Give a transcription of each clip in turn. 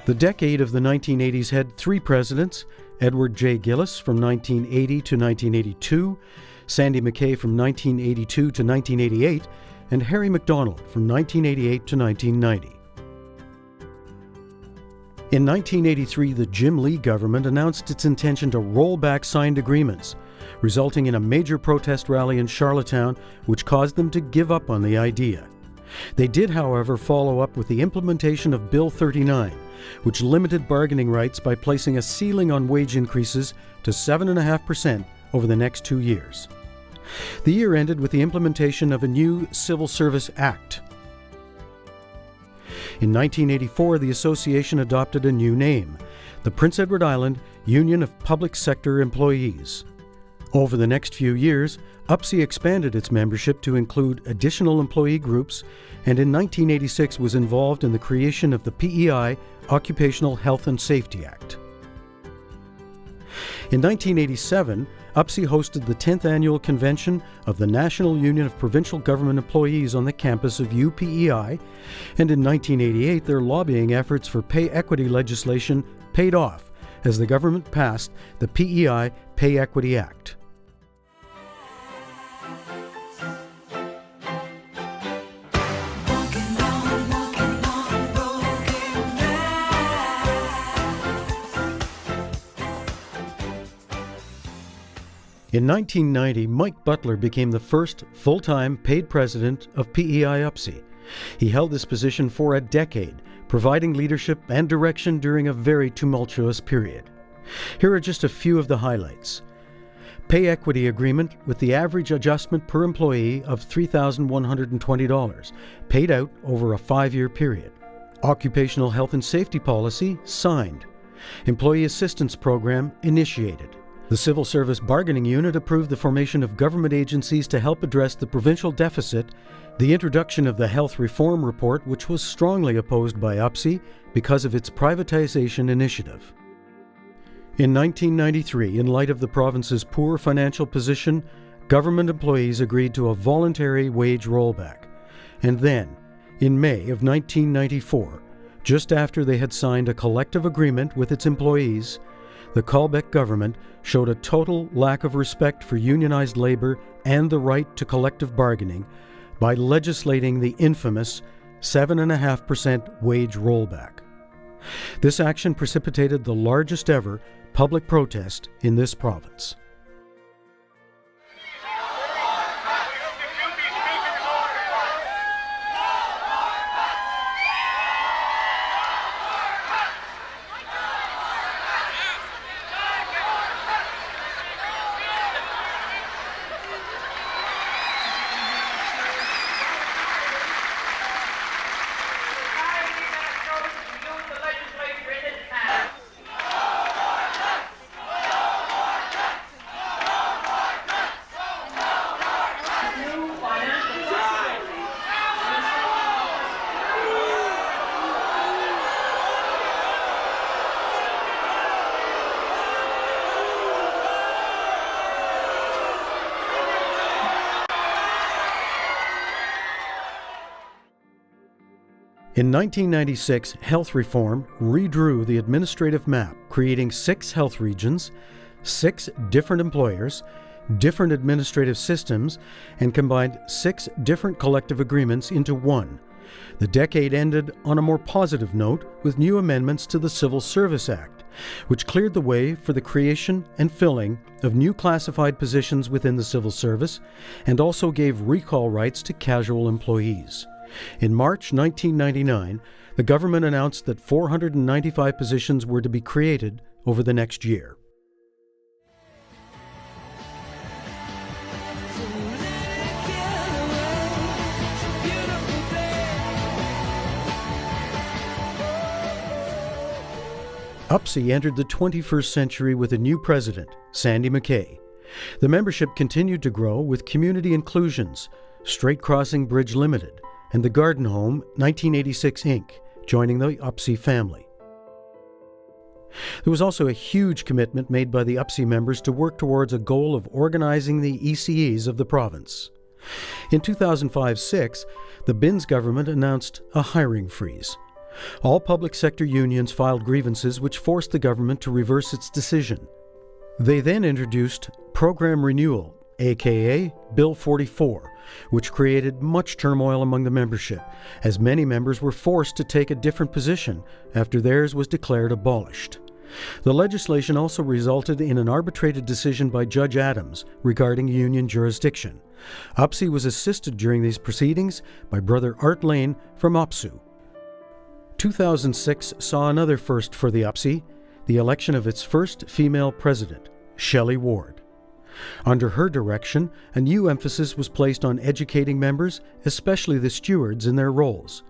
The decade of the 1980s had three presidents: Edward J. Gillis from 1980 to 1982, Sandy McKay from 1982 to 1988, and Harry MacDonald from 1988 to 1990. In 1983, the Jim Lee government announced its intention to roll back signed agreements, resulting in a major protest rally in Charlottetown, which caused them to give up on the idea. They did, however, follow up with the implementation of Bill 39, which limited bargaining rights by placing a ceiling on wage increases to 7.5% over the next 2 years. The year ended with the implementation of a new Civil Service Act. In 1984, the association adopted a new name, the Prince Edward Island Union of Public Sector Employees. Over the next few years, UPSE expanded its membership to include additional employee groups, and in 1986 was involved in the creation of the PEI Occupational Health and Safety Act. In 1987, UPSE hosted the 10th annual convention of the National Union of Provincial Government Employees on the campus of UPEI, and in 1988 their lobbying efforts for pay equity legislation paid off as the government passed the PEI Pay Equity Act. In 1990, Mike Butler became the first full-time paid president of PEI UPSE. He held this position for a decade, providing leadership and direction during a very tumultuous period. Here are just a few of the highlights. Pay equity agreement with the average adjustment per employee of $3,120, paid out over a 5-year period. Occupational health and safety policy signed. Employee assistance program initiated. The Civil Service Bargaining Unit approved the formation of government agencies to help address the provincial deficit, the introduction of the Health Reform Report, which was strongly opposed by UPSE because of its privatization initiative. In 1993, in light of the province's poor financial position, government employees agreed to a voluntary wage rollback. And then, in May of 1994, just after they had signed a collective agreement with its employees, the Colbeck government showed a total lack of respect for unionized labor and the right to collective bargaining by legislating the infamous 7.5% wage rollback. This action precipitated the largest ever public protest in this province. In 1996, health reform redrew the administrative map, creating 6 health regions, 6 different employers, different administrative systems, and combined 6 different collective agreements into one. The decade ended on a more positive note with new amendments to the Civil Service Act, which cleared the way for the creation and filling of new classified positions within the civil service and also gave recall rights to casual employees. In March 1999, the government announced that 495 positions were to be created over the next year. UPSE entered the 21st century with a new president, Sandy McKay. The membership continued to grow with community inclusions, Straight Crossing Bridge Limited, and the Garden Home 1986 Inc., joining the UPSE family. There was also a huge commitment made by the UPSE members to work towards a goal of organizing the ECEs of the province. In 2005-06, the Binns government announced a hiring freeze. All public sector unions filed grievances which forced the government to reverse its decision. They then introduced Program Renewal, aka Bill 44, which created much turmoil among the membership, as many members were forced to take a different position after theirs was declared abolished. The legislation also resulted in an arbitrated decision by Judge Adams regarding union jurisdiction. UPSE was assisted during these proceedings by Brother Art Lane from UPSU. 2006 saw another first for the UPSE, the election of its first female president, Shelley Ward. Under her direction, a new emphasis was placed on educating members, especially the stewards, in their roles.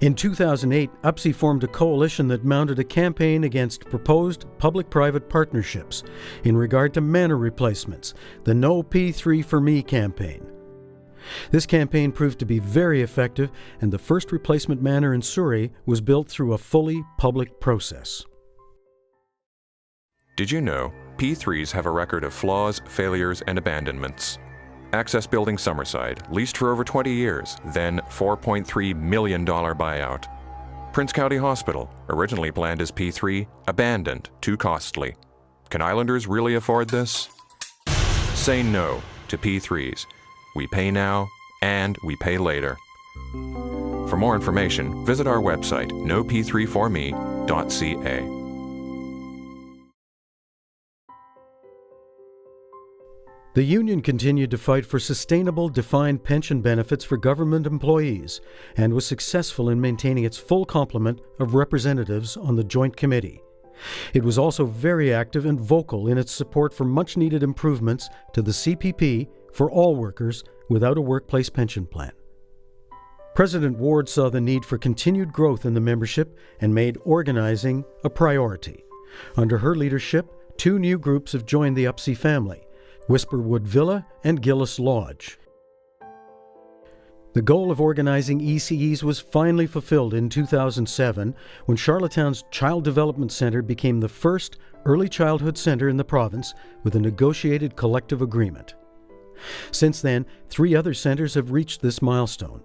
In 2008, UPSE formed a coalition that mounted a campaign against proposed public-private partnerships in regard to manor replacements, the No P3 for Me campaign. This campaign proved to be very effective, and the first replacement manor in Surrey was built through a fully public process. Did you know P3s have a record of flaws, failures, and abandonments? Access Building Summerside, leased for over 20 years, then $4.3 million buyout. Prince County Hospital, originally planned as P3, abandoned, too costly. Can Islanders really afford this? Say no to P3s. We pay now, and we pay later. For more information, visit our website, nop3forme.ca. The union continued to fight for sustainable defined pension benefits for government employees and was successful in maintaining its full complement of representatives on the Joint Committee. It was also very active and vocal in its support for much-needed improvements to the CPP for all workers without a workplace pension plan. President Ward saw the need for continued growth in the membership and made organizing a priority. Under her leadership, 2 new groups have joined the UPSE family, Whisperwood Villa and Gillis Lodge. The goal of organizing ECEs was finally fulfilled in 2007 when Charlottetown's Child Development Centre became the first early childhood centre in the province with a negotiated collective agreement. Since then, 3 other centres have reached this milestone.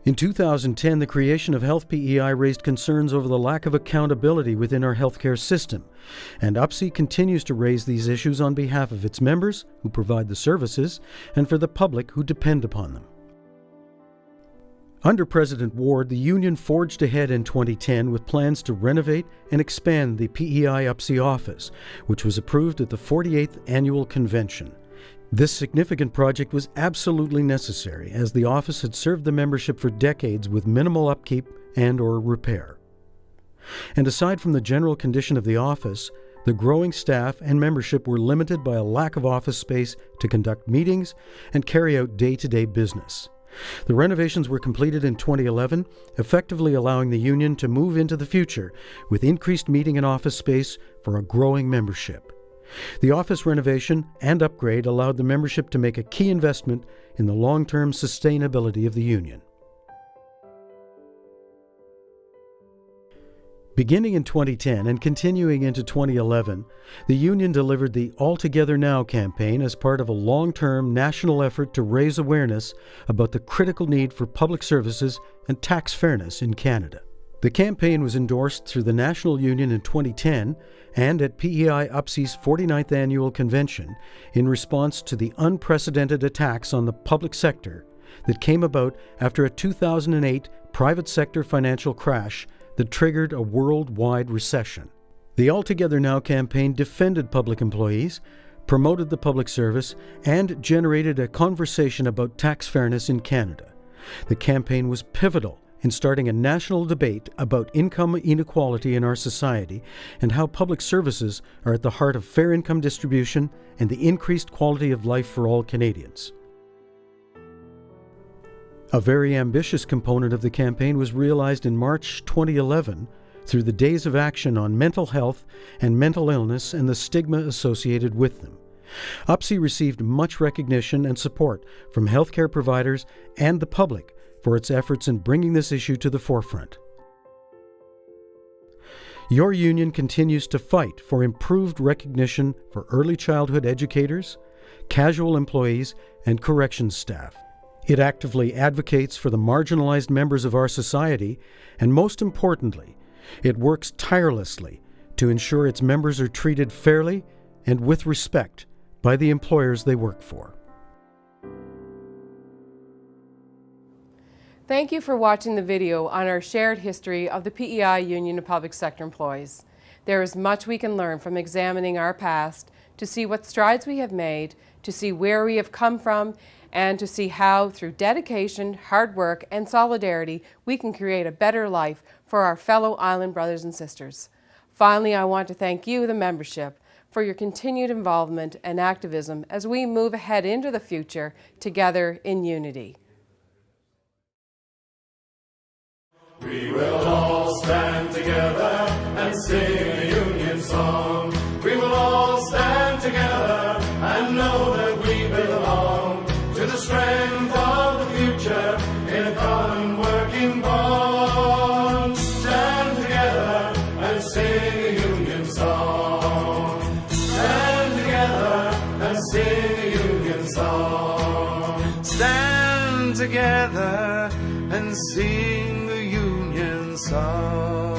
In 2010, the creation of Health PEI raised concerns over the lack of accountability within our healthcare system, and UPSE continues to raise these issues on behalf of its members, who provide the services, and for the public who depend upon them. Under President Ward, the union forged ahead in 2010 with plans to renovate and expand the PEI UPSE office, which was approved at the 48th Annual Convention. This significant project was absolutely necessary, as the office had served the membership for decades with minimal upkeep and/or repair. And aside from the general condition of the office, the growing staff and membership were limited by a lack of office space to conduct meetings and carry out day-to-day business. The renovations were completed in 2011, effectively allowing the union to move into the future with increased meeting and office space for a growing membership. The office renovation and upgrade allowed the membership to make a key investment in the long-term sustainability of the union. Beginning in 2010 and continuing into 2011, the union delivered the All Together Now campaign as part of a long-term national effort to raise awareness about the critical need for public services and tax fairness in Canada. The campaign was endorsed through the National Union in 2010 and at PEI UPSE's 49th Annual Convention in response to the unprecedented attacks on the public sector that came about after a 2008 private sector financial crash that triggered a worldwide recession. The All Together Now campaign defended public employees, promoted the public service, and generated a conversation about tax fairness in Canada. The campaign was pivotal in starting a national debate about income inequality in our society and how public services are at the heart of fair income distribution and the increased quality of life for all Canadians. A very ambitious component of the campaign was realized in March 2011 through the Days of Action on Mental Health and Mental Illness and the Stigma Associated with them. UPSE received much recognition and support from healthcare providers and the public for its efforts in bringing this issue to the forefront. Your union continues to fight for improved recognition for early childhood educators, casual employees, and corrections staff. It actively advocates for the marginalized members of our society, and most importantly, it works tirelessly to ensure its members are treated fairly and with respect by the employers they work for. Thank you for watching the video on our shared history of the PEI Union of Public Sector Employees. There is much we can learn from examining our past to see what strides we have made, to see where we have come from, and to see how, through dedication, hard work, and solidarity, we can create a better life for our fellow island brothers and sisters. Finally, I want to thank you, the membership, for your continued involvement and activism as we move ahead into the future together in unity. We will all stand together and sing a union song. We will all stand together and know that we belong to the strength of the future in a common working bond. Stand together and sing a union song. Stand together and sing a union song. Stand together and sing the union song.